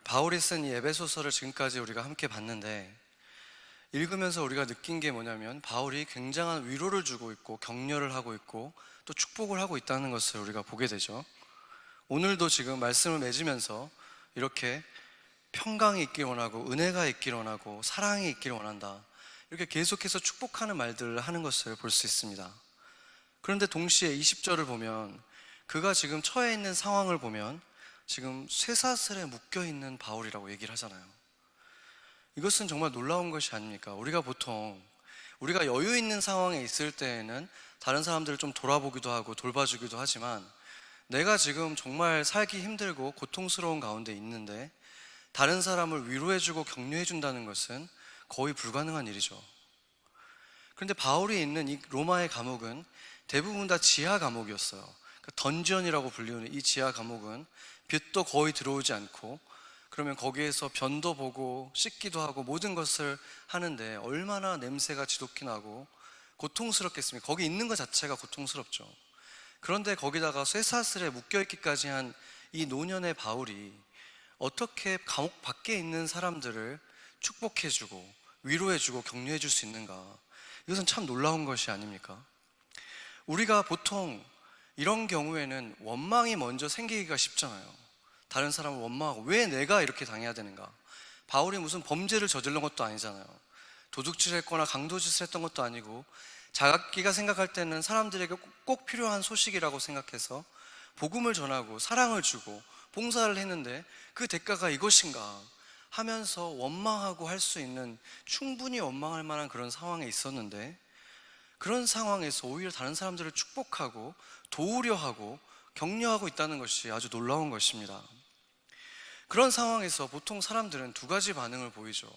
바울이 쓴 이 에베소서를 지금까지 우리가 함께 봤는데, 읽으면서 우리가 느낀 게 뭐냐면 바울이 굉장한 위로를 주고 있고 격려를 하고 있고 또 축복을 하고 있다는 것을 우리가 보게 되죠. 오늘도 지금 말씀을 맺으면서 이렇게 평강이 있길 원하고 은혜가 있길 원하고 사랑이 있길 원한다, 이렇게 계속해서 축복하는 말들을 하는 것을 볼 수 있습니다. 그런데 동시에 20절을 보면 그가 지금 처해 있는 상황을 보면 지금 쇠사슬에 묶여있는 바울이라고 얘기를 하잖아요. 이것은 정말 놀라운 것이 아닙니까? 우리가 여유 있는 상황에 있을 때에는 다른 사람들을 좀 돌아보기도 하고 돌봐주기도 하지만, 내가 지금 정말 살기 힘들고 고통스러운 가운데 있는데 다른 사람을 위로해주고 격려해준다는 것은 거의 불가능한 일이죠. 그런데 바울이 있는 이 로마의 감옥은 대부분 다 지하 감옥이었어요. 던전이라고 불리는 이 지하 감옥은 빛도 거의 들어오지 않고, 그러면 거기에서 변도 보고 씻기도 하고 모든 것을 하는데 얼마나 냄새가 지독히 나고 고통스럽겠습니까? 거기 있는 것 자체가 고통스럽죠. 그런데 거기다가 쇠사슬에 묶여있기까지 한 이 노년의 바울이 어떻게 감옥 밖에 있는 사람들을 축복해주고 위로해주고 격려해줄 수 있는가? 이것은 참 놀라운 것이 아닙니까? 우리가 보통 이런 경우에는 원망이 먼저 생기기가 쉽잖아요. 다른 사람을 원망하고 왜 내가 이렇게 당해야 되는가? 바울이 무슨 범죄를 저지른 것도 아니잖아요. 도둑질을 했거나 강도짓을 했던 것도 아니고, 자기가 생각할 때는 사람들에게 꼭 필요한 소식이라고 생각해서 복음을 전하고 사랑을 주고 봉사를 했는데 그 대가가 이것인가 하면서 원망하고 할 수 있는, 충분히 원망할 만한 그런 상황에 있었는데, 그런 상황에서 오히려 다른 사람들을 축복하고 도우려 하고 격려하고 있다는 것이 아주 놀라운 것입니다. 그런 상황에서 보통 사람들은 두 가지 반응을 보이죠.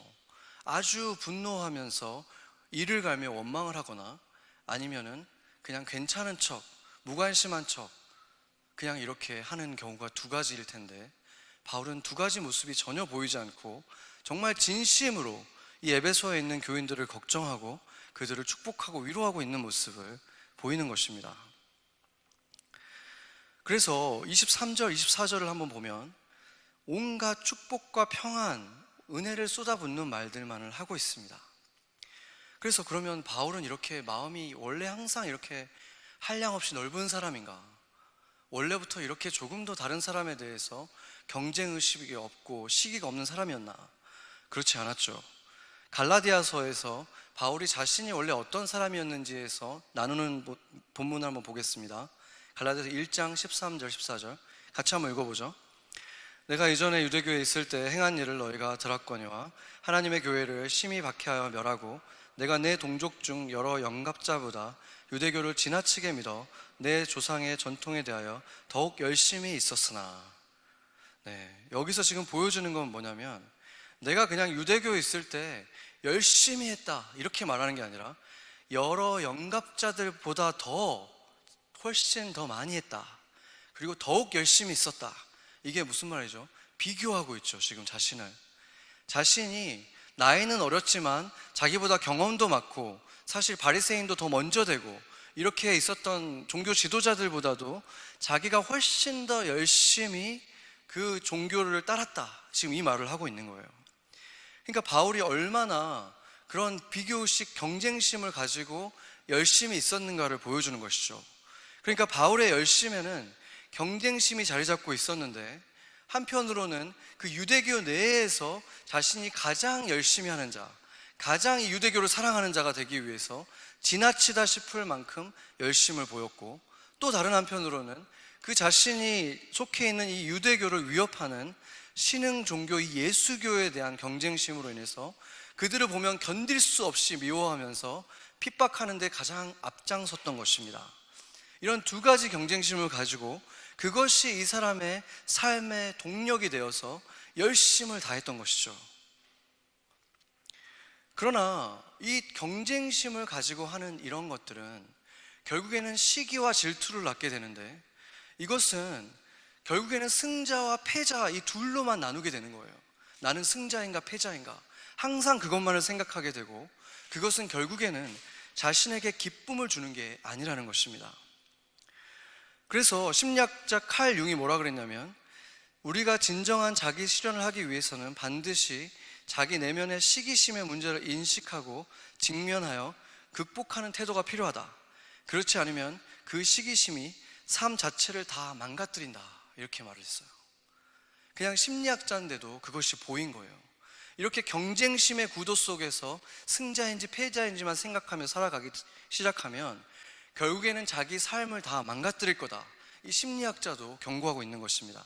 아주 분노하면서 이를 갈며 원망을 하거나, 아니면은 그냥 괜찮은 척, 무관심한 척 그냥 이렇게 하는 경우가 두 가지일 텐데, 바울은 두 가지 모습이 전혀 보이지 않고 정말 진심으로 이 에베소에 있는 교인들을 걱정하고 그들을 축복하고 위로하고 있는 모습을 보이는 것입니다. 그래서 23절, 24절을 한번 보면 온갖 축복과 평안, 은혜를 쏟아붓는 말들만을 하고 있습니다. 그래서 그러면 바울은 이렇게 마음이 원래 항상 이렇게 한량없이 넓은 사람인가? 원래부터 이렇게 조금 더 다른 사람에 대해서 경쟁의식이 없고 시기가 없는 사람이었나? 그렇지 않았죠. 갈라디아서에서 바울이 자신이 원래 어떤 사람이었는지에서 나누는 본문을 한번 보겠습니다. 갈라디아서 1장 13절 14절 같이 한번 읽어보죠. 내가 이전에 유대교에 있을 때 행한 일을 너희가 들었거니와 하나님의 교회를 심히 박해하여 멸하고, 내가 내 동족 중 여러 영갑자보다 유대교를 지나치게 믿어 내 조상의 전통에 대하여 더욱 열심히 있었으나. 여기서 지금 보여주는 건 뭐냐면, 내가 그냥 유대교에 있을 때 열심히 했다 이렇게 말하는 게 아니라 여러 영갑자들보다 훨씬 더 많이 했다, 그리고 더욱 열심히 있었다. 이게 무슨 말이죠? 비교하고 있죠. 지금 자신이 나이는 어렸지만 자기보다 경험도 많고 사실 바리새인도 더 먼저 되고 이렇게 있었던 종교 지도자들보다도 자기가 훨씬 더 열심히 그 종교를 따랐다, 지금 이 말을 하고 있는 거예요. 그러니까 바울이 얼마나 그런 비교식 경쟁심을 가지고 열심히 있었는가를 보여주는 것이죠. 그러니까 바울의 열심에는 경쟁심이 자리 잡고 있었는데, 한편으로는 그 유대교 내에서 자신이 가장 열심히 하는 자, 가장 이 유대교를 사랑하는 자가 되기 위해서 지나치다 싶을 만큼 열심을 보였고, 또 다른 한편으로는 그 자신이 속해 있는 이 유대교를 위협하는 신흥 종교 이 예수교에 대한 경쟁심으로 인해서 그들을 보면 견딜 수 없이 미워하면서 핍박하는 데 가장 앞장섰던 것입니다. 이런 두 가지 경쟁심을 가지고 그것이 이 사람의 삶의 동력이 되어서 열심을 다했던 것이죠. 그러나 이 경쟁심을 가지고 하는 이런 것들은 결국에는 시기와 질투를 낳게 되는데, 이것은 결국에는 승자와 패자 이 둘로만 나누게 되는 거예요. 나는 승자인가 패자인가 항상 그것만을 생각하게 되고, 그것은 결국에는 자신에게 기쁨을 주는 게 아니라는 것입니다. 그래서 심리학자 칼 융이 뭐라 그랬냐면, 우리가 진정한 자기 실현을 하기 위해서는 반드시 자기 내면의 시기심의 문제를 인식하고 직면하여 극복하는 태도가 필요하다. 그렇지 않으면 그 시기심이 삶 자체를 다 망가뜨린다, 이렇게 말을 했어요. 그냥 심리학자인데도 그것이 보인 거예요. 이렇게 경쟁심의 구도 속에서 승자인지 패자인지만 생각하며 살아가기 시작하면 결국에는 자기 삶을 다 망가뜨릴 거다, 이 심리학자도 경고하고 있는 것입니다.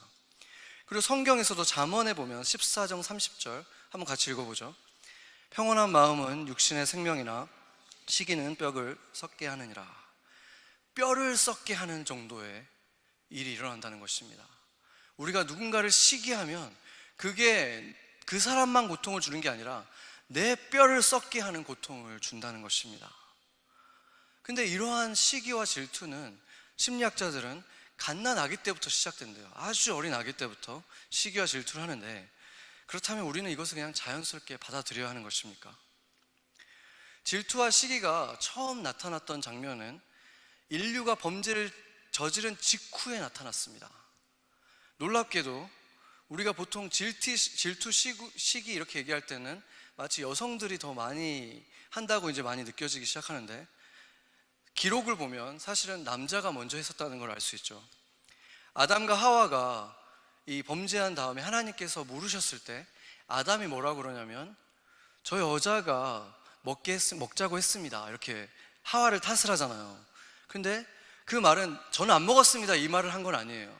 그리고 성경에서도 잠언에 보면 14장 30절 한번 같이 읽어보죠. 평온한 마음은 육신의 생명이나 시기는 뼈를 썩게 하느니라. 뼈를 썩게 하는 정도의 일이 일어난다는 것입니다. 우리가 누군가를 시기하면 그게 그 사람만 고통을 주는 게 아니라 내 뼈를 썩게 하는 고통을 준다는 것입니다. 근데 이러한 시기와 질투는 심리학자들은 갓난 아기 때부터 시작된대요. 아주 어린 아기 때부터 시기와 질투를 하는데, 그렇다면 우리는 이것을 그냥 자연스럽게 받아들여야 하는 것입니까? 질투와 시기가 처음 나타났던 장면은 인류가 범죄를 저지른 직후에 나타났습니다. 놀랍게도 우리가 보통 질투, 시기 이렇게 얘기할 때는 마치 여성들이 더 많이 한다고 이제 많이 느껴지기 시작하는데, 기록을 보면 사실은 남자가 먼저 했었다는 걸 알 수 있죠. 아담과 하와가 이 범죄한 다음에 하나님께서 물으셨을 때 아담이 뭐라고 그러냐면, 저 여자가 먹자고 했습니다, 이렇게 하와를 탓을 하잖아요. 근데 그 말은 저는 안 먹었습니다, 이 말을 한 건 아니에요.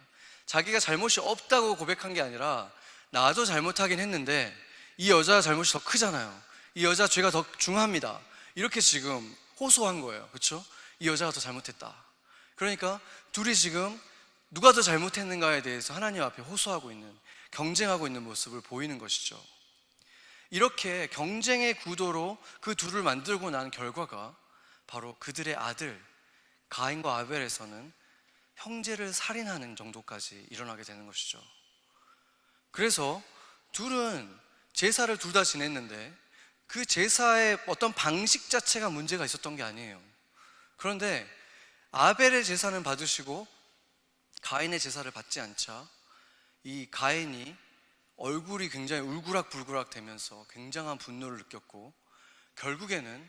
자기가 잘못이 없다고 고백한 게 아니라 나도 잘못하긴 했는데 이 여자 잘못이 더 크잖아요, 이 여자 죄가 더 중합니다, 이렇게 지금 호소한 거예요. 그렇죠? 이 여자가 더 잘못했다. 그러니까 둘이 지금 누가 더 잘못했는가에 대해서 하나님 앞에 호소하고 있는, 경쟁하고 있는 모습을 보이는 것이죠. 이렇게 경쟁의 구도로 그 둘을 만들고 난 결과가 바로 그들의 아들 가인과 아벨에서는 형제를 살인하는 정도까지 일어나게 되는 것이죠. 그래서 둘은 제사를 둘 다 지냈는데 그 제사의 어떤 방식 자체가 문제가 있었던 게 아니에요. 그런데 아벨의 제사는 받으시고 가인의 제사를 받지 않자 이 가인이 얼굴이 굉장히 울그락불그락 되면서 굉장한 분노를 느꼈고 결국에는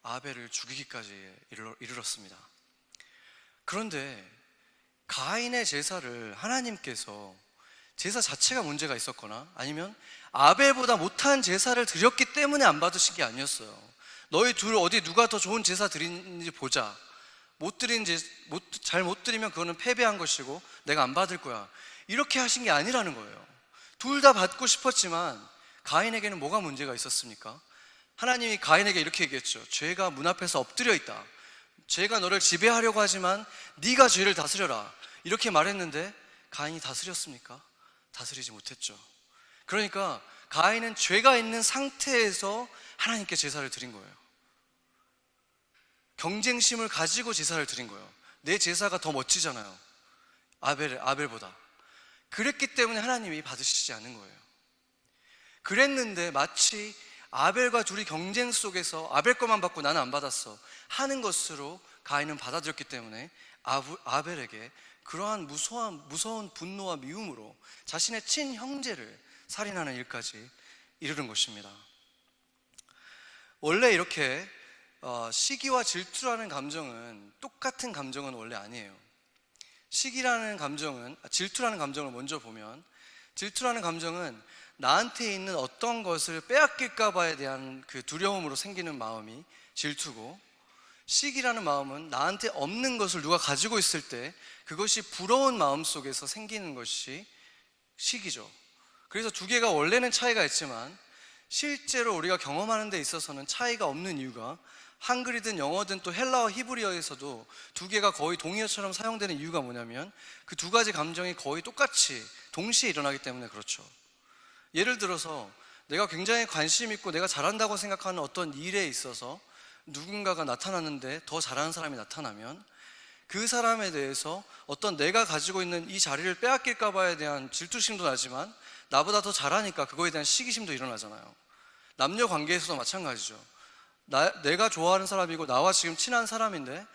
아벨을 죽이기까지 이르렀습니다. 그런데 가인의 제사를 하나님께서 제사 자체가 문제가 있었거나 아니면 아벨보다 못한 제사를 드렸기 때문에 안 받으신 게 아니었어요. 너희 둘 어디 누가 더 좋은 제사 드리는지 보자. 잘 못 드리면 그거는 패배한 것이고 내가 안 받을 거야, 이렇게 하신 게 아니라는 거예요. 둘 다 받고 싶었지만 가인에게는 뭐가 문제가 있었습니까? 하나님이 가인에게 이렇게 얘기했죠. 죄가 문 앞에서 엎드려 있다. 죄가 너를 지배하려고 하지만 네가 죄를 다스려라, 이렇게 말했는데 가인이 다스렸습니까? 다스리지 못했죠. 그러니까 가인은 죄가 있는 상태에서 하나님께 제사를 드린 거예요. 경쟁심을 가지고 제사를 드린 거예요. 내 제사가 더 멋지잖아요, 아벨보다. 그랬기 때문에 하나님이 받으시지 않은 거예요. 그랬는데 마치 아벨과 둘이 경쟁 속에서 아벨 것만 받고 나는 안 받았어 하는 것으로 가인은 받아들였기 때문에 아벨에게 그러한 무서운 분노와 미움으로 자신의 친형제를 살인하는 일까지 이르는 것입니다. 원래 이렇게 시기와 질투라는 감정은 똑같은 감정은 원래 아니에요. 질투라는 감정을 먼저 보면, 질투라는 감정은 나한테 있는 어떤 것을 빼앗길까 봐에 대한 그 두려움으로 생기는 마음이 질투고, 시기라는 마음은 나한테 없는 것을 누가 가지고 있을 때 그것이 부러운 마음 속에서 생기는 것이 시기죠. 그래서 두 개가 원래는 차이가 있지만 실제로 우리가 경험하는 데 있어서는 차이가 없는 이유가, 한글이든 영어든 또 헬라어 히브리어에서도 두 개가 거의 동의어처럼 사용되는 이유가 뭐냐면 그 두 가지 감정이 거의 똑같이 동시에 일어나기 때문에 그렇죠. 예를 들어서 내가 굉장히 관심 있고 내가 잘한다고 생각하는 어떤 일에 있어서 누군가가 나타났는데 더 잘하는 사람이 나타나면 그 사람에 대해서 어떤 내가 가지고 있는 이 자리를 빼앗길까 봐에 대한 질투심도 나지만 나보다 더 잘하니까 그거에 대한 시기심도 일어나잖아요. 남녀 관계에서도 마찬가지죠. 내가 좋아하는 사람이고 나와 지금 친한 사람인데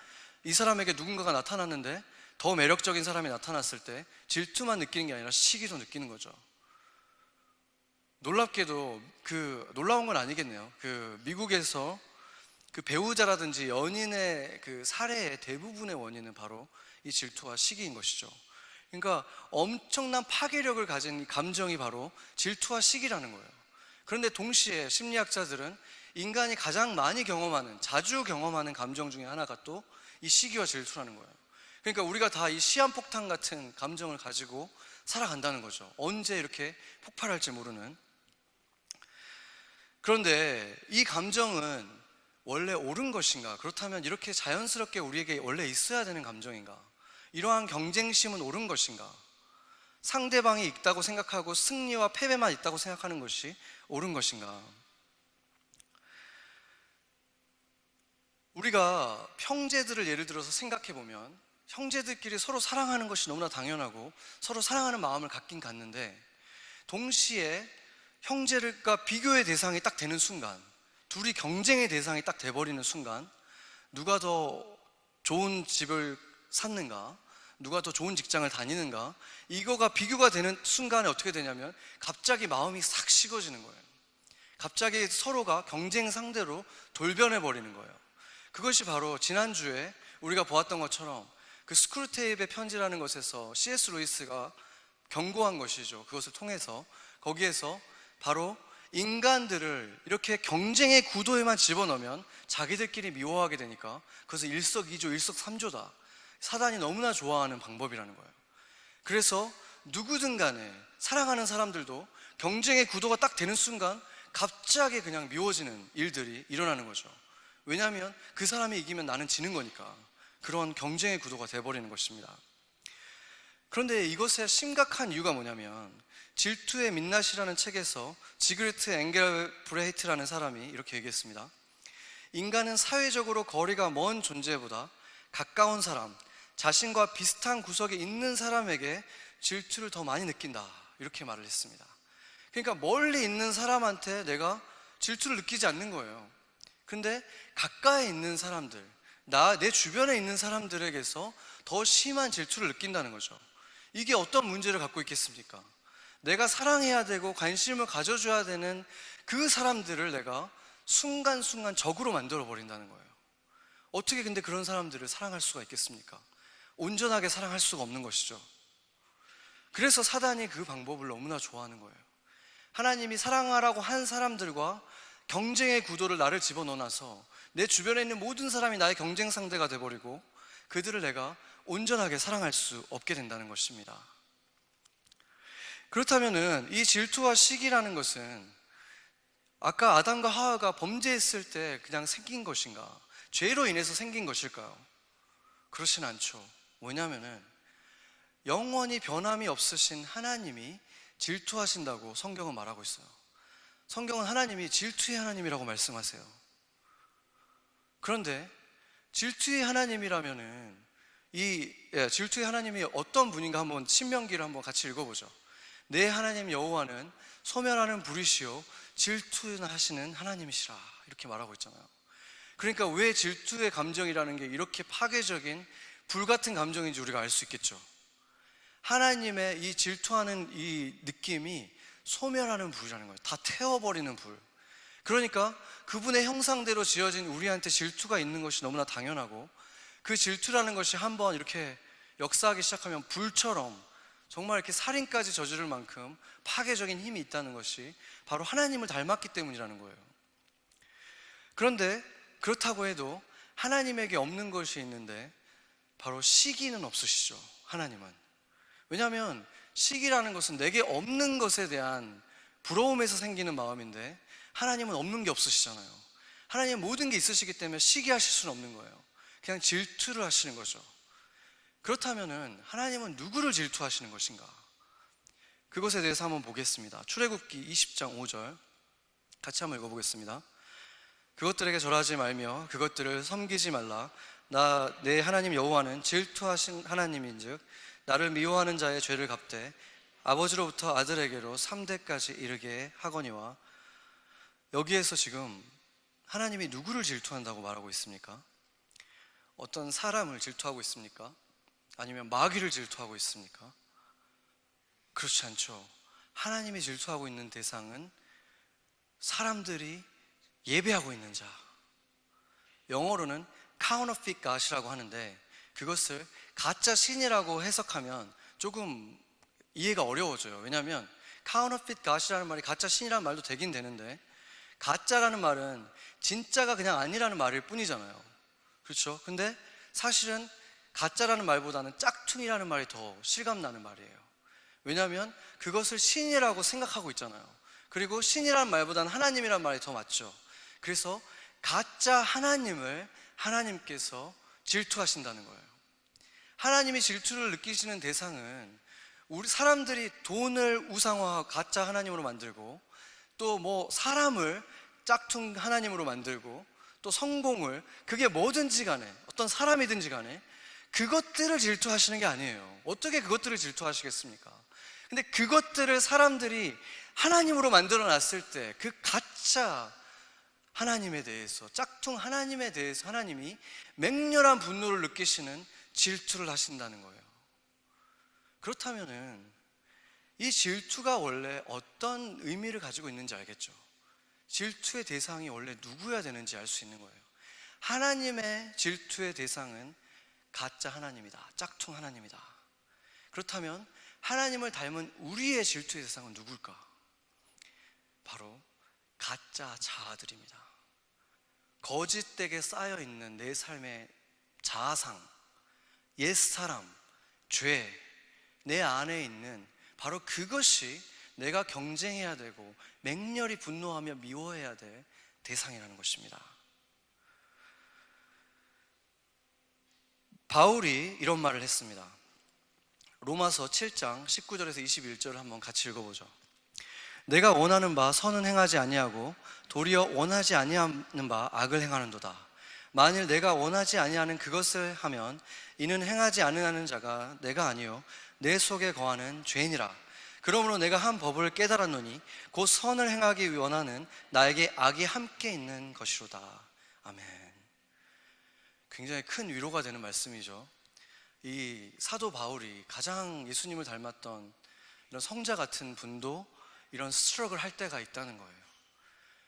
이 사람에게 누군가가 나타났는데 더 매력적인 사람이 나타났을 때 질투만 느끼는 게 아니라 시기도 느끼는 거죠. 놀랍게도 놀라운 건 아니겠네요. 미국에서 배우자라든지 연인의 살해의 대부분의 원인은 바로 이 질투와 시기인 것이죠. 그러니까 엄청난 파괴력을 가진 이 감정이 바로 질투와 시기라는 거예요. 그런데 동시에 심리학자들은 인간이 가장 많이 자주 경험하는 감정 중에 하나가 또 이 시기와 질투라는 거예요. 그러니까 우리가 다 이 시한폭탄 같은 감정을 가지고 살아간다는 거죠. 언제 이렇게 폭발할지 모르는. 그런데 이 감정은 원래 옳은 것인가? 그렇다면 이렇게 자연스럽게 우리에게 원래 있어야 되는 감정인가? 이러한 경쟁심은 옳은 것인가? 상대방이 있다고 생각하고 승리와 패배만 있다고 생각하는 것이 옳은 것인가? 우리가 형제들을 예를 들어서 생각해 보면 형제들끼리 서로 사랑하는 것이 너무나 당연하고 서로 사랑하는 마음을 갖긴 갖는데, 동시에 형제들과 비교의 대상이 딱 되는 순간, 둘이 경쟁의 대상이 딱 돼버리는 순간, 누가 더 좋은 집을 샀는가, 누가 더 좋은 직장을 다니는가, 이거가 비교가 되는 순간에 어떻게 되냐면 갑자기 마음이 싹 식어지는 거예요. 갑자기 서로가 경쟁 상대로 돌변해 버리는 거예요. 그것이 바로 지난주에 우리가 보았던 것처럼 스크루테이프의 편지라는 것에서 C.S. 루이스가 경고한 것이죠. 그것을 통해서 거기에서 바로 인간들을 이렇게 경쟁의 구도에만 집어넣으면 자기들끼리 미워하게 되니까 그것을 일석이조, 일석삼조다, 사단이 너무나 좋아하는 방법이라는 거예요. 그래서 누구든 간에 사랑하는 사람들도 경쟁의 구도가 딱 되는 순간 갑자기 그냥 미워지는 일들이 일어나는 거죠. 왜냐하면 그 사람이 이기면 나는 지는 거니까. 그런 경쟁의 구도가 돼버리는 것입니다. 그런데 이것의 심각한 이유가 뭐냐면, 질투의 민낯이라는 책에서 지그르트 엥겔브레이트라는 사람이 이렇게 얘기했습니다. 인간은 사회적으로 거리가 먼 존재보다 가까운 사람, 자신과 비슷한 구석에 있는 사람에게 질투를 더 많이 느낀다, 이렇게 말을 했습니다. 그러니까 멀리 있는 사람한테 내가 질투를 느끼지 않는 거예요. 근데 가까이 있는 사람들, 내 주변에 있는 사람들에게서 더 심한 질투를 느낀다는 거죠. 이게 어떤 문제를 갖고 있겠습니까? 내가 사랑해야 되고 관심을 가져줘야 되는 그 사람들을 내가 순간순간 적으로 만들어 버린다는 거예요. 어떻게 근데 그런 사람들을 사랑할 수가 있겠습니까? 온전하게 사랑할 수가 없는 것이죠. 그래서 사단이 그 방법을 너무나 좋아하는 거예요. 하나님이 사랑하라고 한 사람들과 경쟁의 구도를 나를 집어넣어놔서 내 주변에 있는 모든 사람이 나의 경쟁 상대가 돼버리고 그들을 내가 온전하게 사랑할 수 없게 된다는 것입니다. 그렇다면은 이 질투와 시기라는 것은 아까 아담과 하와가 범죄했을 때 그냥 생긴 것인가? 죄로 인해서 생긴 것일까요? 그렇진 않죠. 뭐냐면은 영원히 변함이 없으신 하나님이 질투하신다고 성경은 말하고 있어요. 성경은 하나님이 질투의 하나님이라고 말씀하세요. 그런데 질투의 하나님이라면은 질투의 하나님이 어떤 분인가 한번 신명기를 한번 같이 읽어보죠. 내 하나님 여호와는 소멸하는 불이시요 질투하시는 하나님이시라, 이렇게 말하고 있잖아요. 그러니까 왜 질투의 감정이라는 게 이렇게 파괴적인 불같은 감정인지 우리가 알 수 있겠죠. 하나님의 이 질투하는 이 느낌이 소멸하는 불이라는 거예요. 다 태워버리는 불. 그러니까 그분의 형상대로 지어진 우리한테 질투가 있는 것이 너무나 당연하고, 그 질투라는 것이 한번 이렇게 역사하기 시작하면 불처럼 정말 이렇게 살인까지 저지를 만큼 파괴적인 힘이 있다는 것이 바로 하나님을 닮았기 때문이라는 거예요. 그런데 그렇다고 해도 하나님에게 없는 것이 있는데 바로 시기는 없으시죠, 하나님은. 왜냐하면 시기라는 것은 내게 없는 것에 대한 부러움에서 생기는 마음인데 하나님은 없는 게 없으시잖아요. 하나님은 모든 게 있으시기 때문에 시기하실 수는 없는 거예요. 그냥 질투를 하시는 거죠. 그렇다면은 하나님은 누구를 질투하시는 것인가? 그것에 대해서 한번 보겠습니다. 출애굽기 20장 5절 같이 한번 읽어보겠습니다. 그것들에게 절하지 말며 그것들을 섬기지 말라. 내 하나님 여호와는 질투하신 하나님인즉 나를 미워하는 자의 죄를 갚되 아버지로부터 아들에게로 3대까지 이르게 하거니와. 여기에서 지금 하나님이 누구를 질투한다고 말하고 있습니까? 어떤 사람을 질투하고 있습니까? 아니면 마귀를 질투하고 있습니까? 그렇지 않죠. 하나님이 질투하고 있는 대상은 사람들이 예배하고 있는 자, 영어로는 counterfeit god이라고 하는데, 그것을 가짜 신이라고 해석하면 조금 이해가 어려워져요. 왜냐하면 counterfeit god이라는 말이 가짜 신이라는 말도 되긴 되는데, 가짜라는 말은 진짜가 그냥 아니라는 말일 뿐이잖아요. 그렇죠? 근데 사실은 가짜라는 말보다는 짝퉁이라는 말이 더 실감나는 말이에요. 왜냐하면 그것을 신이라고 생각하고 있잖아요. 그리고 신이라는 말보다는 하나님이라는 말이 더 맞죠. 그래서 가짜 하나님을 하나님께서 질투하신다는 거예요. 하나님이 질투를 느끼시는 대상은 우리 사람들이 돈을 우상화하고 가짜 하나님으로 만들고, 또 뭐 사람을 짝퉁 하나님으로 만들고, 또 성공을, 그게 뭐든지 간에, 어떤 사람이든지 간에 그것들을 질투하시는 게 아니에요. 어떻게 그것들을 질투하시겠습니까? 근데 그것들을 사람들이 하나님으로 만들어 놨을 때 그 가짜 하나님에 대해서, 짝퉁 하나님에 대해서 하나님이 맹렬한 분노를 느끼시는 질투를 하신다는 거예요. 그렇다면은 이 질투가 원래 어떤 의미를 가지고 있는지 알겠죠? 질투의 대상이 원래 누구여야 되는지 알 수 있는 거예요. 하나님의 질투의 대상은 가짜 하나님이다, 짝퉁 하나님이다. 그렇다면 하나님을 닮은 우리의 질투의 대상은 누굴까? 바로 가짜 자아들입니다. 거짓되게 쌓여있는 내 삶의 자아상, 옛사람, 죄, 내 안에 있는 바로 그것이 내가 경쟁해야 되고 맹렬히 분노하며 미워해야 될 대상이라는 것입니다. 바울이 이런 말을 했습니다. 로마서 7장 19절에서 21절을 한번 같이 읽어보죠. 내가 원하는 바 선은 행하지 아니하고 도리어 원하지 아니하는 바 악을 행하는도다. 만일 내가 원하지 아니하는 그것을 하면 이는 행하지 아니하는 자가 내가 아니요 내 속에 거하는 죄인이라. 그러므로 내가 한 법을 깨달았노니 곧 선을 행하기 원하는 나에게 악이 함께 있는 것이로다. 아멘. 굉장히 큰 위로가 되는 말씀이죠. 이 사도 바울이 가장 예수님을 닮았던 이런 성자 같은 분도 이런 스트럭을 할 때가 있다는 거예요.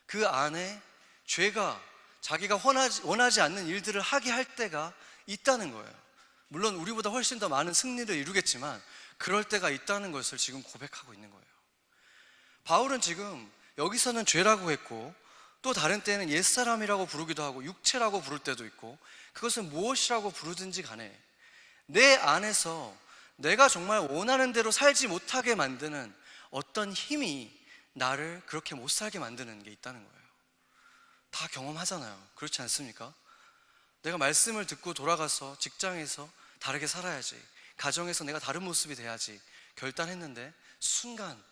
그 안에 죄가 자기가 원하지 않는 일들을 하게 할 때가 있다는 거예요. 물론 우리보다 훨씬 더 많은 승리를 이루겠지만 그럴 때가 있다는 것을 지금 고백하고 있는 거예요. 바울은 지금 여기서는 죄라고 했고, 또 다른 때는 옛사람이라고 부르기도 하고 육체라고 부를 때도 있고, 그것은 무엇이라고 부르든지 간에 내 안에서 내가 정말 원하는 대로 살지 못하게 만드는 어떤 힘이 나를 그렇게 못 살게 만드는 게 있다는 거예요. 다 경험하잖아요. 그렇지 않습니까? 내가 말씀을 듣고 돌아가서 직장에서 다르게 살아야지, 가정에서 내가 다른 모습이 돼야지 결단했는데 순간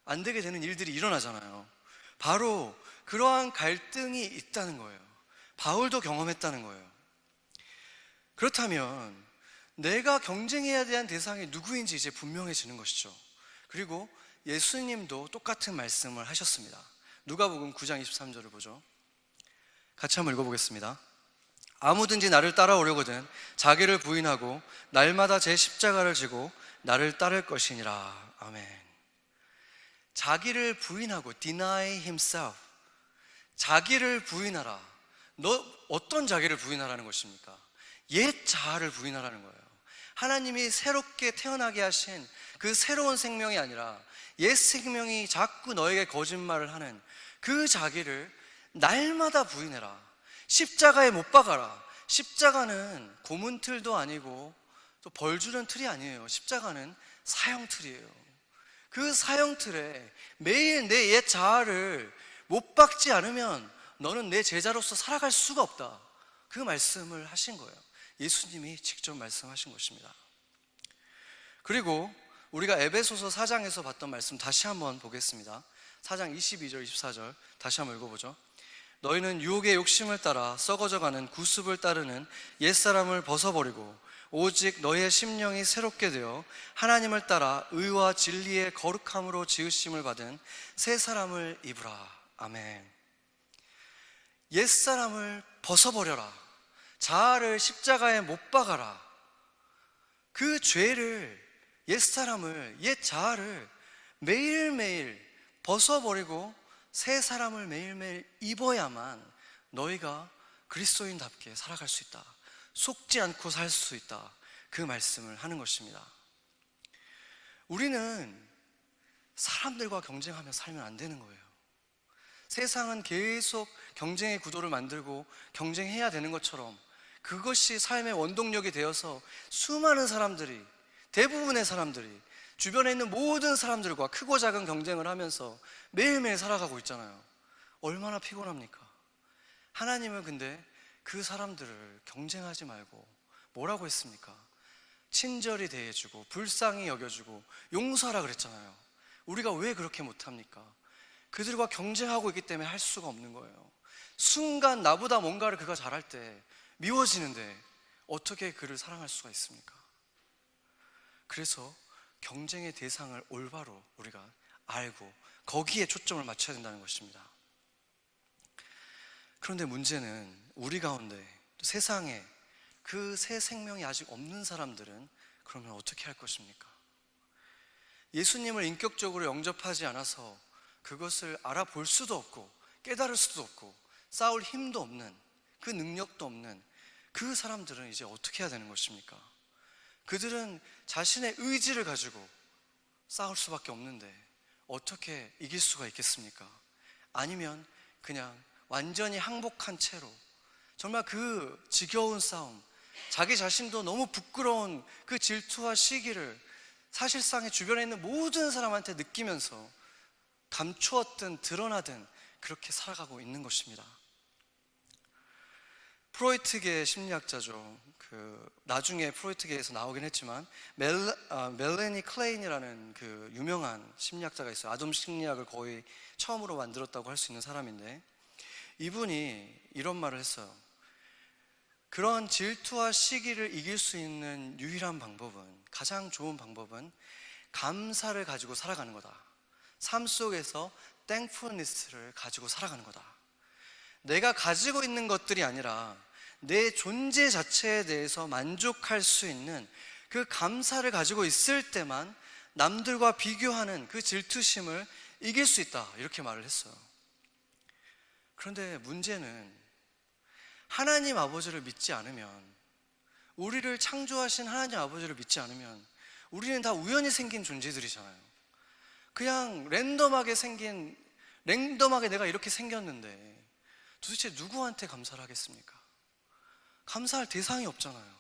안 되게 되는 일들이 일어나잖아요. 바로 그러한 갈등이 있다는 거예요. 바울도 경험했다는 거예요. 그렇다면 내가 경쟁해야 되는 대상이 누구인지 이제 분명해지는 것이죠. 그리고 예수님도 똑같은 말씀을 하셨습니다. 누가복음 9장 23절을 보죠. 같이 한번 읽어보겠습니다. 아무든지 나를 따라오려거든 자기를 부인하고 날마다 제 십자가를 지고 나를 따를 것이니라. 아멘. 자기를 부인하고 deny himself, 자기를 부인하라. 너 어떤 자기를 부인하라는 것입니까? 옛 자아를 부인하라는 거예요. 하나님이 새롭게 태어나게 하신 그 새로운 생명이 아니라 옛 생명이 자꾸 너에게 거짓말을 하는 그 자기를 날마다 부인해라. 십자가에 못 박아라. 십자가는 고문틀도 아니고 또 벌주는 틀이 아니에요. 십자가는 사형틀이에요. 그 사형틀에 매일 내 옛 자아를 못 박지 않으면 너는 내 제자로서 살아갈 수가 없다. 그 말씀을 하신 거예요. 예수님이 직접 말씀하신 것입니다. 그리고 우리가 에베소서 4장에서 봤던 말씀 다시 한번 보겠습니다. 4장 22절 24절 다시 한번 읽어보죠. 너희는 유혹의 욕심을 따라 썩어져가는 구습을 따르는 옛사람을 벗어버리고 오직 너희의 심령이 새롭게 되어 하나님을 따라 의와 진리의 거룩함으로 지으심을 받은 새 사람을 입으라. 아멘. 옛사람을 벗어버려라. 자아를 십자가에 못 박아라. 그 죄를, 옛사람을, 옛 자아를 매일매일 벗어버리고 새 사람을 매일매일 입어야만 너희가 그리스도인답게 살아갈 수 있다, 속지 않고 살 수 있다, 그 말씀을 하는 것입니다. 우리는 사람들과 경쟁하며 살면 안 되는 거예요. 세상은 계속 경쟁의 구도를 만들고 경쟁해야 되는 것처럼 그것이 삶의 원동력이 되어서 수많은 사람들이, 대부분의 사람들이 주변에 있는 모든 사람들과 크고 작은 경쟁을 하면서 매일매일 살아가고 있잖아요. 얼마나 피곤합니까? 하나님은 근데 그 사람들을 경쟁하지 말고 뭐라고 했습니까? 친절히 대해주고 불쌍히 여겨주고 용서하라 그랬잖아요. 우리가 왜 그렇게 못합니까? 그들과 경쟁하고 있기 때문에 할 수가 없는 거예요. 순간 나보다 뭔가를 그가 잘할 때 미워지는데 어떻게 그를 사랑할 수가 있습니까? 그래서 경쟁의 대상을 올바로 우리가 알고 거기에 초점을 맞춰야 된다는 것입니다. 그런데 문제는 우리 가운데 세상에 그 새 생명이 아직 없는 사람들은 그러면 어떻게 할 것입니까? 예수님을 인격적으로 영접하지 않아서 그것을 알아볼 수도 없고 깨달을 수도 없고 싸울 힘도 없는, 그 능력도 없는 그 사람들은 이제 어떻게 해야 되는 것입니까? 그들은 자신의 의지를 가지고 싸울 수밖에 없는데 어떻게 이길 수가 있겠습니까? 아니면 그냥 완전히 항복한 채로 정말 그 지겨운 싸움, 자기 자신도 너무 부끄러운 그 질투와 시기를 사실상의 주변에 있는 모든 사람한테 느끼면서 감추었든 드러나든 그렇게 살아가고 있는 것입니다. 프로이트계 심리학자죠. 나중에 프로이트계에서 나오긴 했지만 멜래니 클레인이라는 그 유명한 심리학자가 있어요. 아동 심리학을 거의 처음으로 만들었다고 할 수 있는 사람인데, 이분이 이런 말을 했어요. 그런 질투와 시기를 이길 수 있는 유일한 방법은, 가장 좋은 방법은 감사를 가지고 살아가는 거다. 삶 속에서 thankfulness를 가지고 살아가는 거다. 내가 가지고 있는 것들이 아니라 내 존재 자체에 대해서 만족할 수 있는 그 감사를 가지고 있을 때만 남들과 비교하는 그 질투심을 이길 수 있다, 이렇게 말을 했어요. 그런데 문제는 하나님 아버지를 믿지 않으면, 우리를 창조하신 하나님 아버지를 믿지 않으면 우리는 다 우연히 생긴 존재들이잖아요. 그냥 랜덤하게 내가 이렇게 생겼는데 도대체 누구한테 감사를 하겠습니까? 감사할 대상이 없잖아요.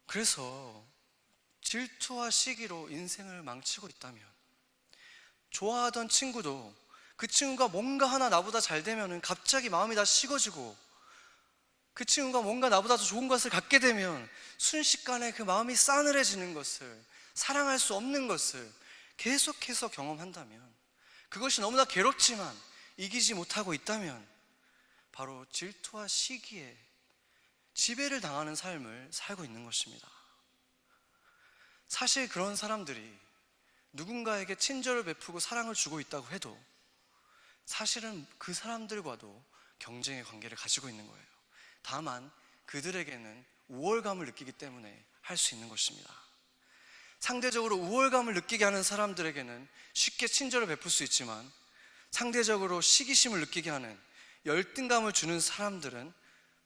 그래서 질투와 시기로 인생을 망치고 있다면, 좋아하던 친구도 그 친구가 뭔가 하나 나보다 잘 되면 갑자기 마음이 다 식어지고, 그 친구가 뭔가 나보다 더 좋은 것을 갖게 되면 순식간에 그 마음이 싸늘해지는 것을, 사랑할 수 없는 것을 계속해서 경험한다면, 그것이 너무나 괴롭지만 이기지 못하고 있다면 바로 질투와 시기에 지배를 당하는 삶을 살고 있는 것입니다. 사실 그런 사람들이 누군가에게 친절을 베푸고 사랑을 주고 있다고 해도 사실은 그 사람들과도 경쟁의 관계를 가지고 있는 거예요. 다만 그들에게는 우월감을 느끼기 때문에 할 수 있는 것입니다. 상대적으로 우월감을 느끼게 하는 사람들에게는 쉽게 친절을 베풀 수 있지만, 상대적으로 시기심을 느끼게 하는, 열등감을 주는 사람들은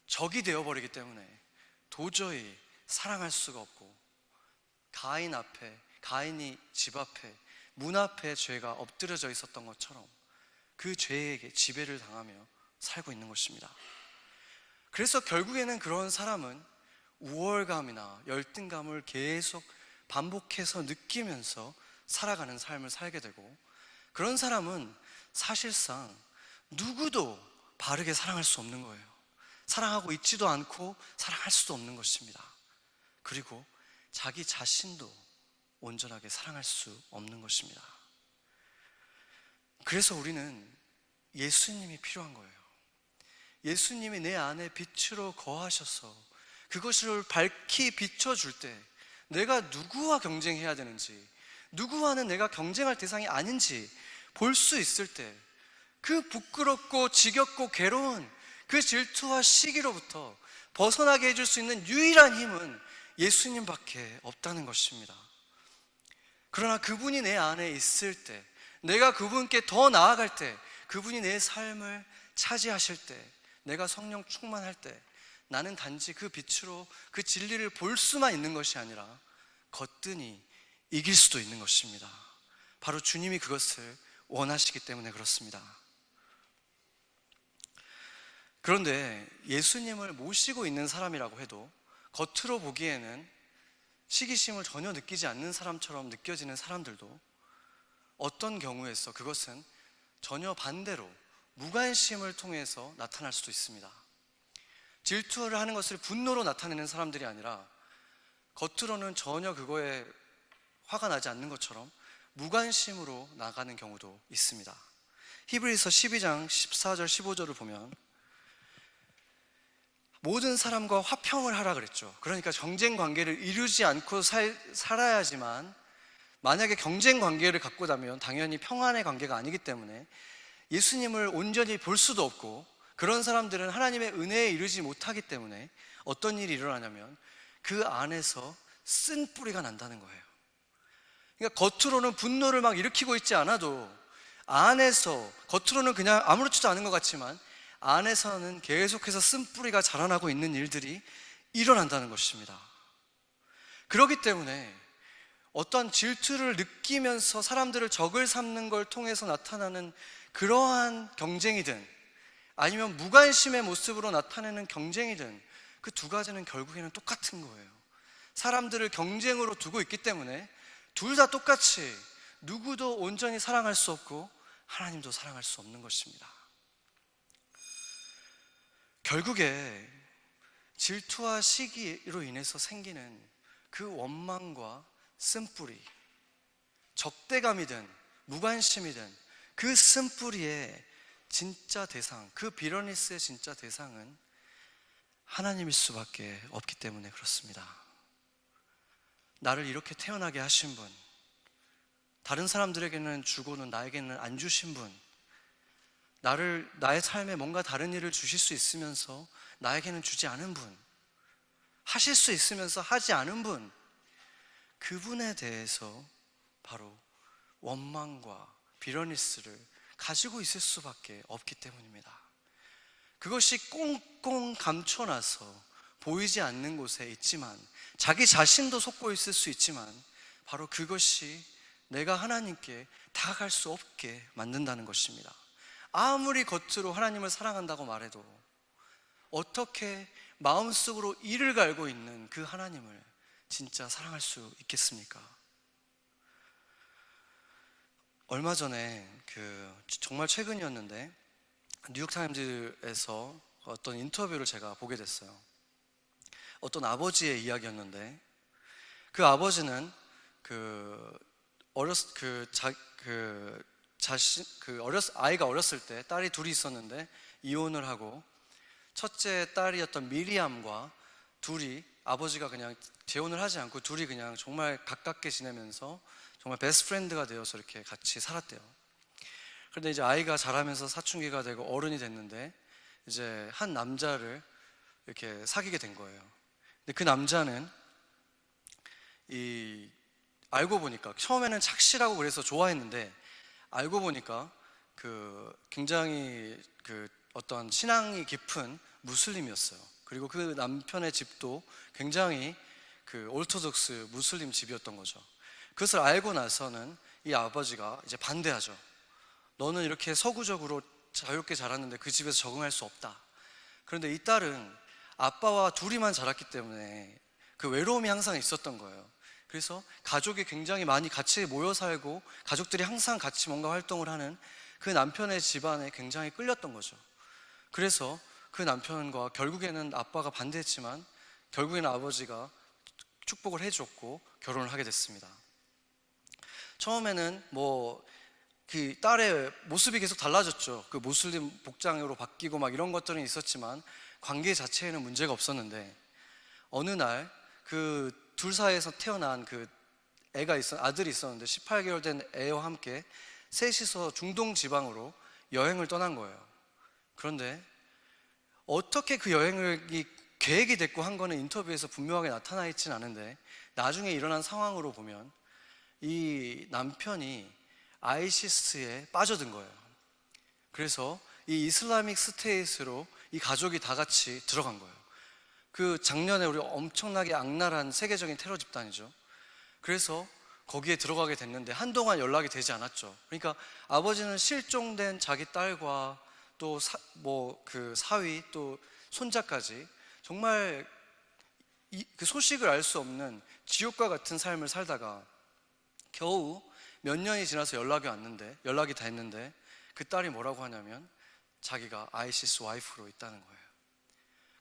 적이 되어버리기 때문에 도저히 사랑할 수가 없고, 가인이 집 앞에, 문 앞에 죄가 엎드려져 있었던 것처럼 그 죄에게 지배를 당하며 살고 있는 것입니다. 그래서 결국에는 그런 사람은 우월감이나 열등감을 계속 반복해서 느끼면서 살아가는 삶을 살게 되고, 그런 사람은 사실상 누구도 바르게 사랑할 수 없는 거예요. 사랑하고 있지도 않고 사랑할 수도 없는 것입니다. 그리고 자기 자신도 온전하게 사랑할 수 없는 것입니다. 그래서 우리는 예수님이 필요한 거예요. 예수님이 내 안에 빛으로 거하셔서 그것을 밝히 비춰줄 때 내가 누구와 경쟁해야 되는지, 누구와는 내가 경쟁할 대상이 아닌지 볼 수 있을 때, 그 부끄럽고 지겹고 괴로운 그 질투와 시기로부터 벗어나게 해줄 수 있는 유일한 힘은 예수님밖에 없다는 것입니다. 그러나 그분이 내 안에 있을 때, 내가 그분께 더 나아갈 때, 그분이 내 삶을 차지하실 때, 내가 성령 충만할 때, 나는 단지 그 빛으로 그 진리를 볼 수만 있는 것이 아니라 거뜬히 이길 수도 있는 것입니다. 바로 주님이 그것을 원하시기 때문에 그렇습니다. 그런데 예수님을 모시고 있는 사람이라고 해도 겉으로 보기에는 시기심을 전혀 느끼지 않는 사람처럼 느껴지는 사람들도 어떤 경우에서 그것은 전혀 반대로 무관심을 통해서 나타날 수도 있습니다. 질투를 하는 것을 분노로 나타내는 사람들이 아니라 겉으로는 전혀 그거에 화가 나지 않는 것처럼 무관심으로 나가는 경우도 있습니다. 히브리서 12장 14절 15절을 보면 모든 사람과 화평을 하라 그랬죠. 그러니까 경쟁 관계를 이루지 않고 살아야지만, 만약에 경쟁 관계를 갖고 나면 당연히 평안의 관계가 아니기 때문에 예수님을 온전히 볼 수도 없고, 그런 사람들은 하나님의 은혜에 이르지 못하기 때문에 어떤 일이 일어나냐면 그 안에서 쓴 뿌리가 난다는 거예요. 그러니까 겉으로는 분노를 막 일으키고 있지 않아도 안에서, 겉으로는 그냥 아무렇지도 않은 것 같지만 안에서는 계속해서 쓴뿌리가 자라나고 있는 일들이 일어난다는 것입니다. 그렇기 때문에 어떤 질투를 느끼면서 사람들을 적을 삼는 걸 통해서 나타나는 그러한 경쟁이든 아니면 무관심의 모습으로 나타내는 경쟁이든 그 두 가지는 결국에는 똑같은 거예요. 사람들을 경쟁으로 두고 있기 때문에 둘 다 똑같이 누구도 온전히 사랑할 수 없고 하나님도 사랑할 수 없는 것입니다. 결국에 질투와 시기로 인해서 생기는 그 원망과 쓴뿌리, 적대감이든 무관심이든 그 쓴뿌리의 진짜 대상, 그 비러니스의 진짜 대상은 하나님일 수밖에 없기 때문에 그렇습니다. 나를 이렇게 태어나게 하신 분, 다른 사람들에게는 주고는 나에게는 안 주신 분, 나의 삶에 뭔가 다른 일을 주실 수 있으면서 나에게는 주지 않은 분, 하실 수 있으면서 하지 않은 분, 그분에 대해서 바로 원망과 비러니스를 가지고 있을 수밖에 없기 때문입니다. 그것이 꽁꽁 감춰놔서 보이지 않는 곳에 있지만, 자기 자신도 속고 있을 수 있지만, 바로 그것이 내가 하나님께 다가갈 수 없게 만든다는 것입니다. 아무리 겉으로 하나님을 사랑한다고 말해도 어떻게 마음속으로 이를 갈고 있는 그 하나님을 진짜 사랑할 수 있겠습니까? 얼마 전에 정말 최근이었는데 뉴욕타임즈에서 어떤 인터뷰를 제가 보게 됐어요. 어떤 아버지의 이야기였는데, 그 아버지는 아이가 어렸을 때 딸이 둘이 있었는데 이혼을 하고 첫째 딸이었던 미리암과 둘이, 아버지가 그냥 재혼을 하지 않고 둘이 그냥 정말 가깝게 지내면서 정말 베스트 프렌드가 되어서 이렇게 같이 살았대요. 그런데 이제 아이가 자라면서 사춘기가 되고 어른이 됐는데 이제 한 남자를 이렇게 사귀게 된 거예요. 근데 그 남자는 알고 보니까 처음에는 착실하고 그래서 좋아했는데, 알고 보니까 굉장히 어떤 신앙이 깊은 무슬림이었어요. 그리고 그 남편의 집도 굉장히 오르토독스 무슬림 집이었던 거죠. 그것을 알고 나서는 이 아버지가 이제 반대하죠. 너는 이렇게 서구적으로 자유롭게 자랐는데 그 집에서 적응할 수 없다. 그런데 이 딸은 아빠와 둘이만 자랐기 때문에 그 외로움이 항상 있었던 거예요. 그래서 가족이 굉장히 많이 같이 모여 살고 가족들이 항상 같이 뭔가 활동을 하는 그 남편의 집안에 굉장히 끌렸던 거죠. 그래서 그 남편과 결국에는 아빠가 반대했지만 결국에는 아버지가 축복을 해줬고 결혼을 하게 됐습니다. 처음에는 그 딸의 모습이 계속 달라졌죠. 그 무슬림 복장으로 바뀌고 막 이런 것들은 있었지만 관계 자체에는 문제가 없었는데, 어느 날 그 둘 사이에서 태어난 아들이 있었는데 18개월 된 애와 함께 셋이서 중동 지방으로 여행을 떠난 거예요. 그런데 어떻게 그 여행이 계획이 됐고 한 거는 인터뷰에서 분명하게 나타나 있진 않은데, 나중에 일어난 상황으로 보면 이 남편이 아이시스에 빠져든 거예요. 그래서 이 이슬라믹 스테이트로 이 가족이 다 같이 들어간 거예요. 그 작년에 우리 엄청나게 악랄한 세계적인 테러 집단이죠. 그래서 거기에 들어가게 됐는데 한동안 연락이 되지 않았죠. 그러니까 아버지는 실종된 자기 딸과 또 그 사위 또 손자까지 정말 그 소식을 알 수 없는 지옥과 같은 삶을 살다가 겨우 몇 년이 지나서 연락이 다 했는데 그 딸이 뭐라고 하냐면 자기가 아이시스 와이프로 있다는 거예요.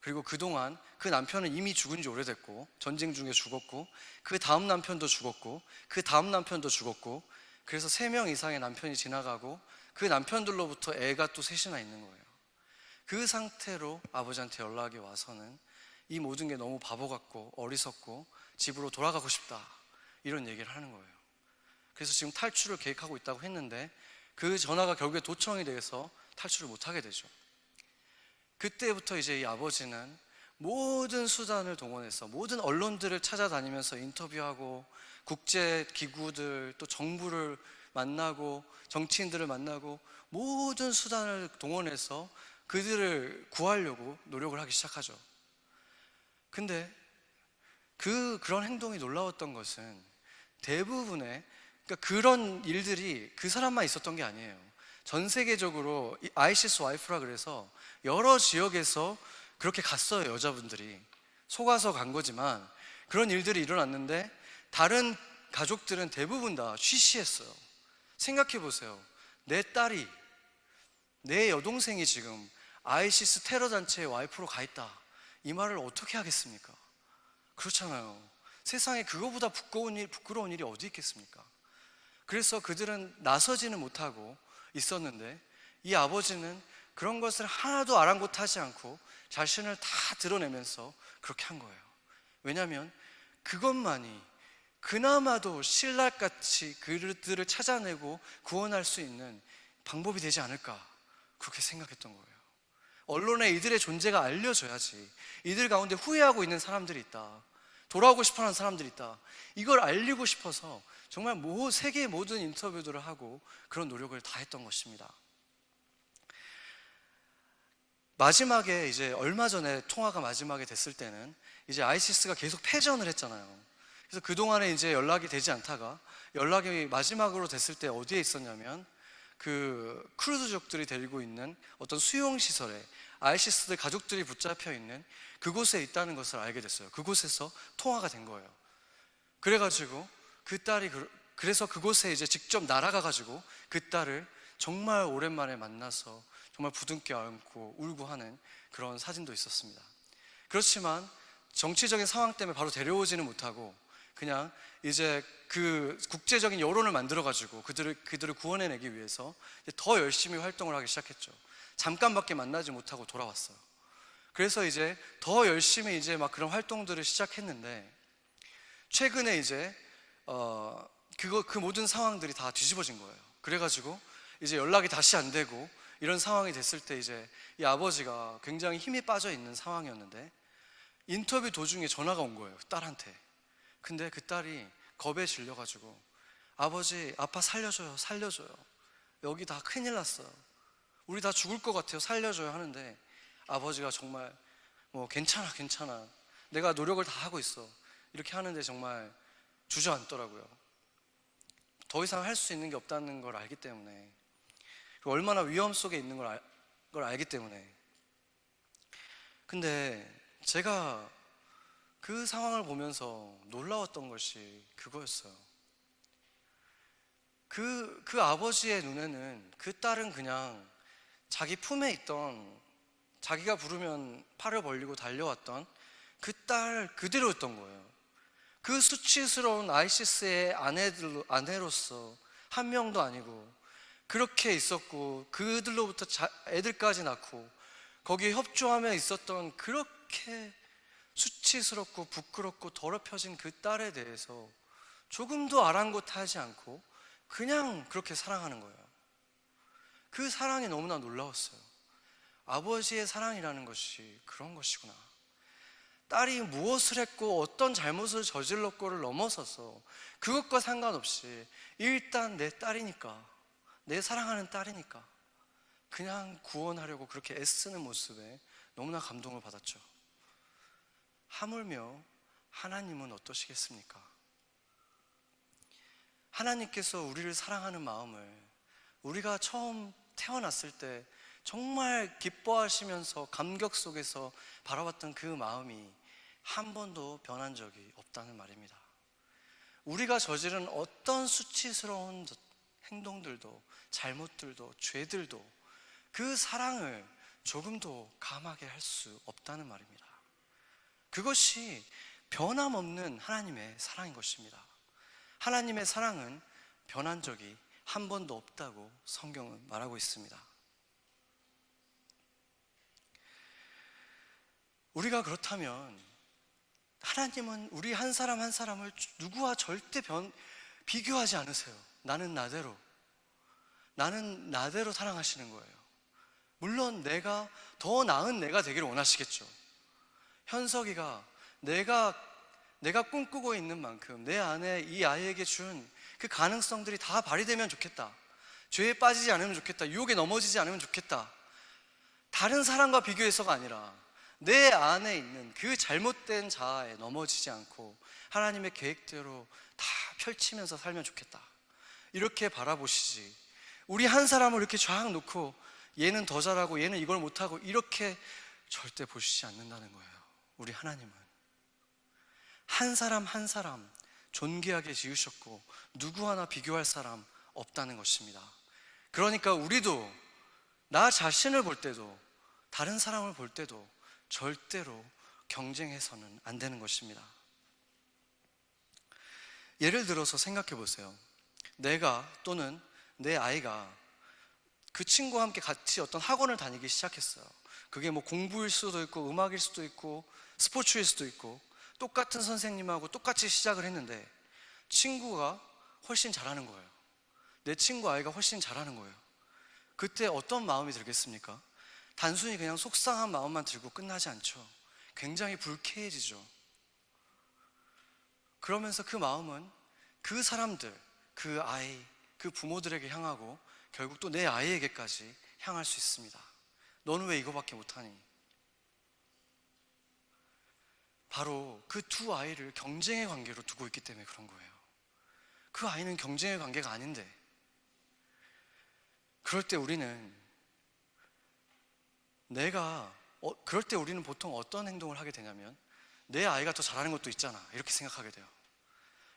그리고 그동안 그 남편은 이미 죽은 지 오래됐고 전쟁 중에 죽었고 그 다음 남편도 죽었고 그 다음 남편도 죽었고, 그래서 3명 이상의 남편이 지나가고 그 남편들로부터 애가 또 셋이나 있는 거예요. 그 상태로 아버지한테 연락이 와서는 이 모든 게 너무 바보 같고 어리석고 집으로 돌아가고 싶다, 이런 얘기를 하는 거예요. 그래서 지금 탈출을 계획하고 있다고 했는데 그 전화가 결국에 도청이 돼서 탈출을 못하게 되죠. 그때부터 이제 이 아버지는 모든 수단을 동원해서 모든 언론들을 찾아다니면서 인터뷰하고 국제 기구들 또 정부를 만나고 정치인들을 만나고 모든 수단을 동원해서 그들을 구하려고 노력을 하기 시작하죠. 근데 그런 행동이 놀라웠던 것은 대부분의, 그러니까 그런 일들이 그 사람만 있었던 게 아니에요. 전 세계적으로 이 아이시스 와이프라 그래서 여러 지역에서 그렇게 갔어요. 여자분들이 속아서 간 거지만 그런 일들이 일어났는데 다른 가족들은 대부분 다 쉬쉬했어요. 생각해 보세요. 내 딸이, 내 여동생이 지금 아이시스 테러 단체의 와이프로 가 있다, 이 말을 어떻게 하겠습니까? 그렇잖아요. 세상에 그거보다 부끄러운 일이 어디 있겠습니까? 그래서 그들은 나서지는 못하고 있었는데 이 아버지는 그런 것을 하나도 아랑곳하지 않고 자신을 다 드러내면서 그렇게 한 거예요. 왜냐하면 그것만이 그나마도 신랄같이 그들을 찾아내고 구원할 수 있는 방법이 되지 않을까, 그렇게 생각했던 거예요. 언론에 이들의 존재가 알려져야지, 이들 가운데 후회하고 있는 사람들이 있다, 돌아오고 싶어하는 사람들이 있다, 이걸 알리고 싶어서 정말 세계의 모든 인터뷰들을 하고 그런 노력을 다 했던 것입니다. 마지막에 이제 얼마 전에 통화가 마지막에 됐을 때는 이제 아이시스가 계속 패전을 했잖아요. 그래서 그동안에 이제 연락이 되지 않다가 연락이 마지막으로 됐을 때 어디에 있었냐면 그 쿠르드족들이 데리고 있는 어떤 수용시설에 아이시스들 가족들이 붙잡혀 있는 그곳에 있다는 것을 알게 됐어요. 그곳에서 통화가 된 거예요. 그래가지고 그 딸이 그래서 그곳에 이제 직접 날아가가지고 그 딸을 정말 오랜만에 만나서 정말 부둥켜 안고 울고 하는 그런 사진도 있었습니다. 그렇지만 정치적인 상황 때문에 바로 데려오지는 못하고 그냥 이제 그 국제적인 여론을 만들어가지고 그들을 구원해내기 위해서 더 열심히 활동을 하기 시작했죠. 잠깐밖에 만나지 못하고 돌아왔어요. 그래서 이제 더 열심히 이제 막 그런 활동들을 시작했는데 최근에 이제 그 모든 상황들이 다 뒤집어진 거예요. 그래가지고 이제 연락이 다시 안 되고 이런 상황이 됐을 때 이제 이 아버지가 굉장히 힘이 빠져 있는 상황이었는데 인터뷰 도중에 전화가 온 거예요, 딸한테. 근데 그 딸이 겁에 질려가지고 아버지, 아빠 살려줘요, 살려줘요. 여기 다 큰일 났어요. 우리 다 죽을 것 같아요, 살려줘요 하는데 아버지가 정말 괜찮아, 괜찮아. 내가 노력을 다 하고 있어. 이렇게 하는데 정말 주저앉더라고요. 더 이상 할 수 있는 게 없다는 걸 알기 때문에, 그리고 얼마나 위험 속에 있는 걸 알기 때문에. 근데 제가 그 상황을 보면서 놀라웠던 것이 그거였어요. 그 아버지의 눈에는 그 딸은 그냥 자기 품에 있던, 자기가 부르면 팔을 벌리고 달려왔던 그 딸 그대로였던 거예요. 그 수치스러운 아이시스의 아내로서 한 명도 아니고 그렇게 있었고 그들로부터 애들까지 낳고 거기에 협조하며 있었던 그렇게 수치스럽고 부끄럽고 더럽혀진 그 딸에 대해서 조금도 아랑곳하지 않고 그냥 그렇게 사랑하는 거예요. 그 사랑이 너무나 놀라웠어요. 아버지의 사랑이라는 것이 그런 것이구나. 딸이 무엇을 했고 어떤 잘못을 저질렀고를 넘어서서 그것과 상관없이 일단 내 딸이니까, 내 사랑하는 딸이니까 그냥 구원하려고 그렇게 애쓰는 모습에 너무나 감동을 받았죠. 하물며 하나님은 어떠시겠습니까? 하나님께서 우리를 사랑하는 마음을 우리가 처음 태어났을 때 정말 기뻐하시면서 감격 속에서 바라봤던 그 마음이 한 번도 변한 적이 없다는 말입니다. 우리가 저지른 어떤 수치스러운 행동들도 잘못들도 죄들도 그 사랑을 조금도 감하게 할 수 없다는 말입니다. 그것이 변함없는 하나님의 사랑인 것입니다. 하나님의 사랑은 변한 적이 한 번도 없다고 성경은 말하고 있습니다. 우리가 그렇다면 하나님은 우리 한 사람 한 사람을 누구와 절대 비교하지 않으세요. 나는 나대로 사랑하시는 거예요. 물론 내가 더 나은 내가 되기를 원하시겠죠. 현석이가 내가 꿈꾸고 있는 만큼 내 안에 이 아이에게 준 그 가능성들이 다 발휘되면 좋겠다. 죄에 빠지지 않으면 좋겠다. 유혹에 넘어지지 않으면 좋겠다. 다른 사람과 비교해서가 아니라 내 안에 있는 그 잘못된 자아에 넘어지지 않고 하나님의 계획대로 다 펼치면서 살면 좋겠다. 이렇게 바라보시지, 우리 한 사람을 이렇게 쫙 놓고 얘는 더 잘하고 얘는 이걸 못하고 이렇게 절대 보시지 않는다는 거예요. 우리 하나님은 한 사람 한 사람 존귀하게 지으셨고 누구 하나 비교할 사람 없다는 것입니다. 그러니까 우리도 나 자신을 볼 때도 다른 사람을 볼 때도 절대로 경쟁해서는 안 되는 것입니다. 예를 들어서 생각해 보세요. 내가 또는 내 아이가 그 친구와 함께 같이 어떤 학원을 다니기 시작했어요. 그게 뭐 공부일 수도 있고 음악일 수도 있고 스포츠일 수도 있고 똑같은 선생님하고 똑같이 시작을 했는데 친구가 훨씬 잘하는 거예요. 내 친구 아이가 훨씬 잘하는 거예요. 그때 어떤 마음이 들겠습니까? 단순히 그냥 속상한 마음만 들고 끝나지 않죠. 굉장히 불쾌해지죠. 그러면서 그 마음은 그 사람들, 그 아이, 그 부모들에게 향하고 결국 또 내 아이에게까지 향할 수 있습니다. 너는 왜 이거밖에 못하니? 바로 그 두 아이를 경쟁의 관계로 두고 있기 때문에 그런 거예요. 그 아이는 경쟁의 관계가 아닌데, 그럴 때 우리는 보통 어떤 행동을 하게 되냐면 내 아이가 더 잘하는 것도 있잖아 이렇게 생각하게 돼요.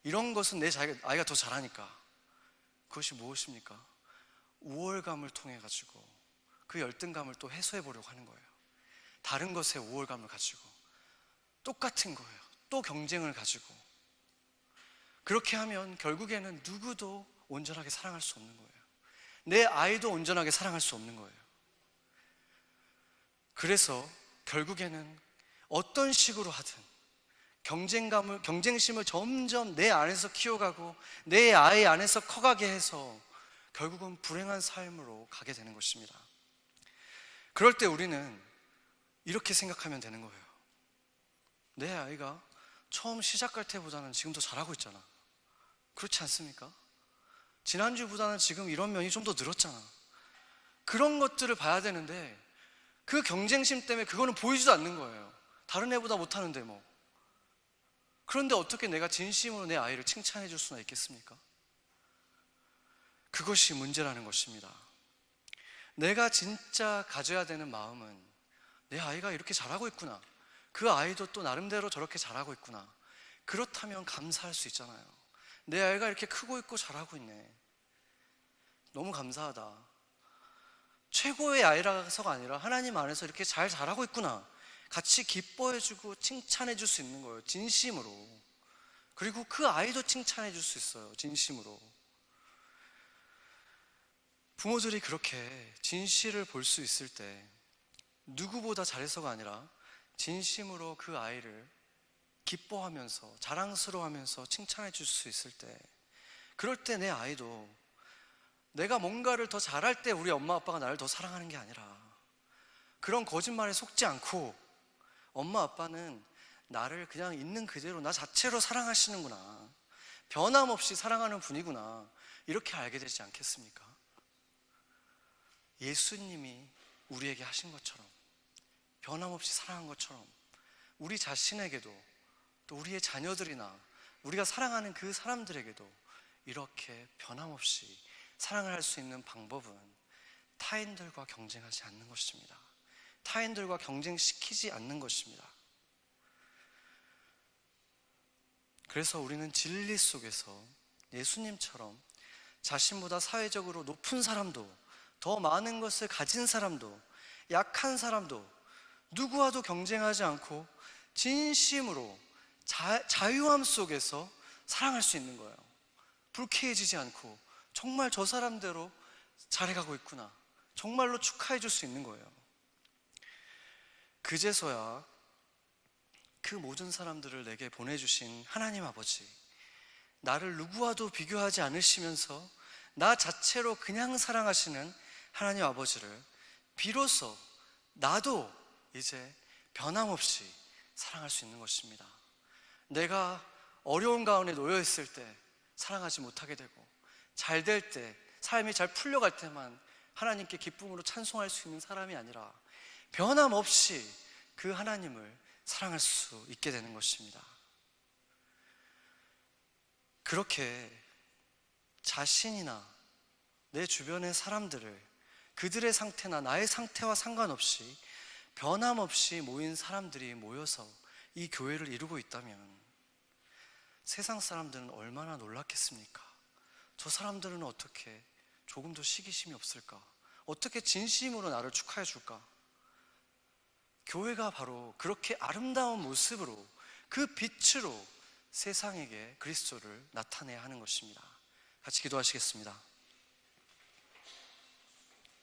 이런 것은 내 아이가 더 잘하니까. 그것이 무엇입니까? 우월감을 통해 가지고 그 열등감을 또 해소해 보려고 하는 거예요. 다른 것에 우월감을 가지고 똑같은 거예요. 또 경쟁을 가지고. 그렇게 하면 결국에는 누구도 온전하게 사랑할 수 없는 거예요. 내 아이도 온전하게 사랑할 수 없는 거예요. 그래서 결국에는 어떤 식으로 하든 경쟁심을 점점 내 안에서 키워가고 내 아이 안에서 커가게 해서 결국은 불행한 삶으로 가게 되는 것입니다. 그럴 때 우리는 이렇게 생각하면 되는 거예요. 내 아이가 처음 시작할 때보다는 지금 더 잘하고 있잖아. 그렇지 않습니까? 지난주보다는 지금 이런 면이 좀 더 늘었잖아. 그런 것들을 봐야 되는데 그 경쟁심 때문에 그거는 보이지도 않는 거예요. 다른 애보다 못하는데 뭐. 그런데 어떻게 내가 진심으로 내 아이를 칭찬해 줄 수나 있겠습니까? 그것이 문제라는 것입니다. 내가 진짜 가져야 되는 마음은 내 아이가 이렇게 잘하고 있구나, 그 아이도 또 나름대로 저렇게 잘하고 있구나, 그렇다면 감사할 수 있잖아요. 내 아이가 이렇게 크고 있고 잘하고 있네, 너무 감사하다. 최고의 아이라서가 아니라 하나님 안에서 이렇게 잘 자라고 있구나, 같이 기뻐해주고 칭찬해줄 수 있는 거예요. 진심으로. 그리고 그 아이도 칭찬해줄 수 있어요. 진심으로. 부모들이 그렇게 진실을 볼 수 있을 때 누구보다 잘해서가 아니라 진심으로 그 아이를 기뻐하면서 자랑스러워하면서 칭찬해줄 수 있을 때, 그럴 때 내 아이도 내가 뭔가를 더 잘할 때 우리 엄마 아빠가 나를 더 사랑하는 게 아니라 그런 거짓말에 속지 않고 엄마 아빠는 나를 그냥 있는 그대로 나 자체로 사랑하시는구나, 변함없이 사랑하는 분이구나, 이렇게 알게 되지 않겠습니까? 예수님이 우리에게 하신 것처럼, 변함없이 사랑한 것처럼 우리 자신에게도, 또 우리의 자녀들이나 우리가 사랑하는 그 사람들에게도 이렇게 변함없이 사랑을 할 수 있는 방법은 타인들과 경쟁하지 않는 것입니다. 타인들과 경쟁시키지 않는 것입니다. 그래서 우리는 진리 속에서 예수님처럼 자신보다 사회적으로 높은 사람도, 더 많은 것을 가진 사람도, 약한 사람도 누구와도 경쟁하지 않고 진심으로 자유함 속에서 사랑할 수 있는 거예요. 불쾌해지지 않고 정말 저 사람대로 잘해가고 있구나, 정말로 축하해 줄 수 있는 거예요. 그제서야 그 모든 사람들을 내게 보내주신 하나님 아버지, 나를 누구와도 비교하지 않으시면서 나 자체로 그냥 사랑하시는 하나님 아버지를 비로소 나도 이제 변함없이 사랑할 수 있는 것입니다. 내가 어려운 가운데 놓여 있을 때 사랑하지 못하게 되고, 잘 될 때, 삶이 잘 풀려갈 때만 하나님께 기쁨으로 찬송할 수 있는 사람이 아니라 변함없이 그 하나님을 사랑할 수 있게 되는 것입니다. 그렇게 자신이나 내 주변의 사람들을, 그들의 상태나 나의 상태와 상관없이 변함없이 모인 사람들이 모여서 이 교회를 이루고 있다면 세상 사람들은 얼마나 놀랐겠습니까? 저 사람들은 어떻게 조금도 시기심이 없을까? 어떻게 진심으로 나를 축하해 줄까? 교회가 바로 그렇게 아름다운 모습으로, 그 빛으로 세상에게 그리스도를 나타내야 하는 것입니다. 같이 기도하시겠습니다.